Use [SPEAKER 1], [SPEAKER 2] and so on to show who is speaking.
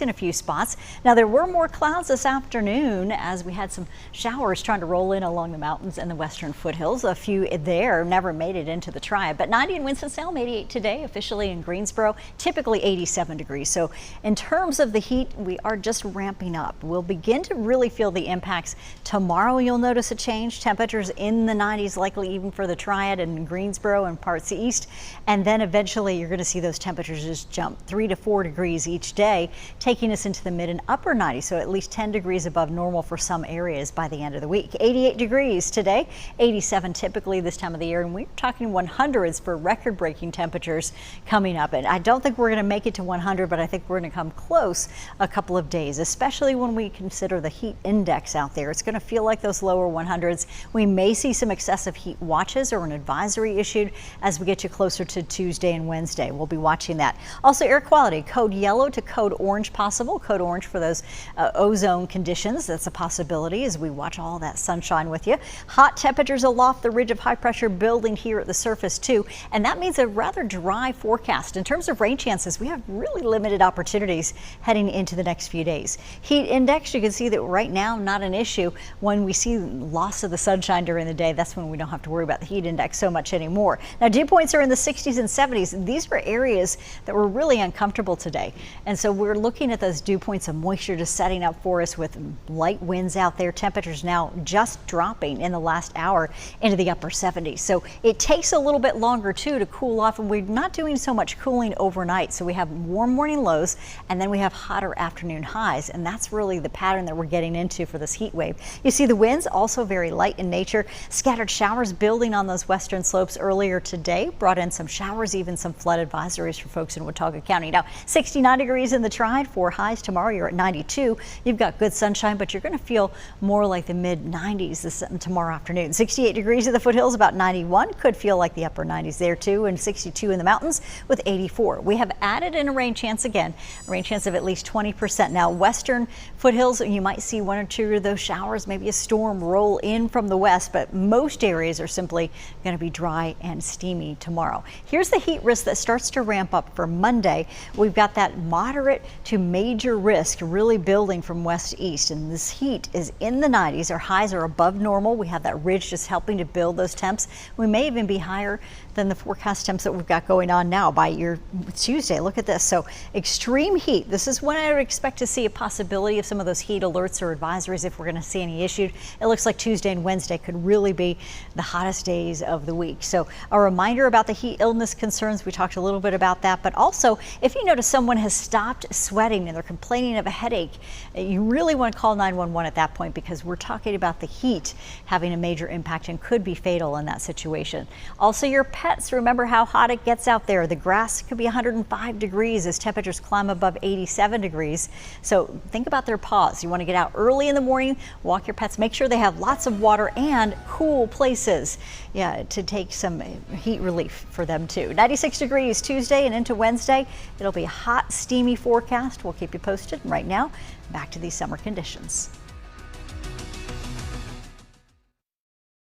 [SPEAKER 1] In a few spots. Now there were more clouds this afternoon as we had some showers trying to roll in along the mountains and the western foothills. A few there never made it into the triad, but 90 in Winston-Salem, 88 today officially in Greensboro, typically 87 degrees. So in terms of the heat, we are just ramping up. We'll begin to really feel the impacts tomorrow. You'll notice a change. Temperatures in the 90s, likely even for the triad and Greensboro and parts east. And then eventually you're going to see those temperatures just jump 3 to 4 degrees each day, taking us into the mid and upper 90s, so at least 10 degrees above normal for some areas by the end of the week. 88 degrees today, 87 typically this time of the year, and we're talking 100s for record-breaking temperatures coming up. And I don't think we're going to make it to 100, but I think we're going to come close a couple of days, especially when we consider the heat index out there. It's going to feel like those lower 100s. We may see some excessive heat watches or an advisory issued as we get you closer to Tuesday and Wednesday. We'll be watching that. Also, air quality, code yellow to code orange possible. Code orange for those ozone conditions. That's a possibility as we watch all that sunshine with you. Hot temperatures aloft the ridge of high pressure building here at the surface too. And that means a rather dry forecast. In terms of rain chances, we have really limited opportunities heading into the next few days. Heat index, you can see that right now, not an issue. When we see loss of the sunshine during the day, that's when we don't have to worry about the heat index so much anymore. Now, dew points are in the 60s and 70s. These were areas that were really uncomfortable today. And so we're looking at those dew points of moisture just setting up for us with light winds out there. Temperatures now just dropping in the last hour into the upper 70s. So it takes a little bit longer too to cool off, and we're not doing so much cooling overnight. So we have warm morning lows and then we have hotter afternoon highs, and that's really the pattern that we're getting into for this heat wave. You see the winds also very light in nature. Scattered showers building on those western slopes earlier today brought in some showers, even some flood advisories for folks in Watauga County. Now 69 degrees in the triad for highs tomorrow. You're at 92. You've got good sunshine, but you're going to feel more like the mid 90s tomorrow afternoon. 68 degrees at the foothills, about 91. Could feel like the upper 90s there too, and 62 in the mountains with 84. We have added in a rain chance again, a rain chance of at least 20%. Now western foothills, you might see one or two of those showers, maybe a storm roll in from the west, but most areas are simply going to be dry and steamy tomorrow. Here's the heat risk that starts to ramp up for Monday. We've got that moderate to major risk really building from west to east, and this heat is in the 90s. Our highs are above normal. We have that ridge just helping to build those temps. We may even be higher than the forecast temps that we've got going on now by your Tuesday. Look at this. So extreme heat. This is when I would expect to see a possibility of some of those heat alerts or advisories if we're going to see any issued. It looks like Tuesday and Wednesday could really be the hottest days of the week. So a reminder about the heat illness concerns. We talked a little bit about that, but also if you notice someone has stopped sweating and they're complaining of a headache, you really want to call 911 at that point, because we're talking about the heat having a major impact and could be fatal in that situation. Also, your pets, remember how hot it gets out there. The grass could be 105 degrees as temperatures climb above 87 degrees. So think about their paws. You want to get out early in the morning, walk your pets, make sure they have lots of water and cool places, to take some heat relief for them too. 96 degrees Tuesday and into Wednesday. It'll be a hot, steamy forecast. We'll keep you posted. Right now, back to these summer conditions.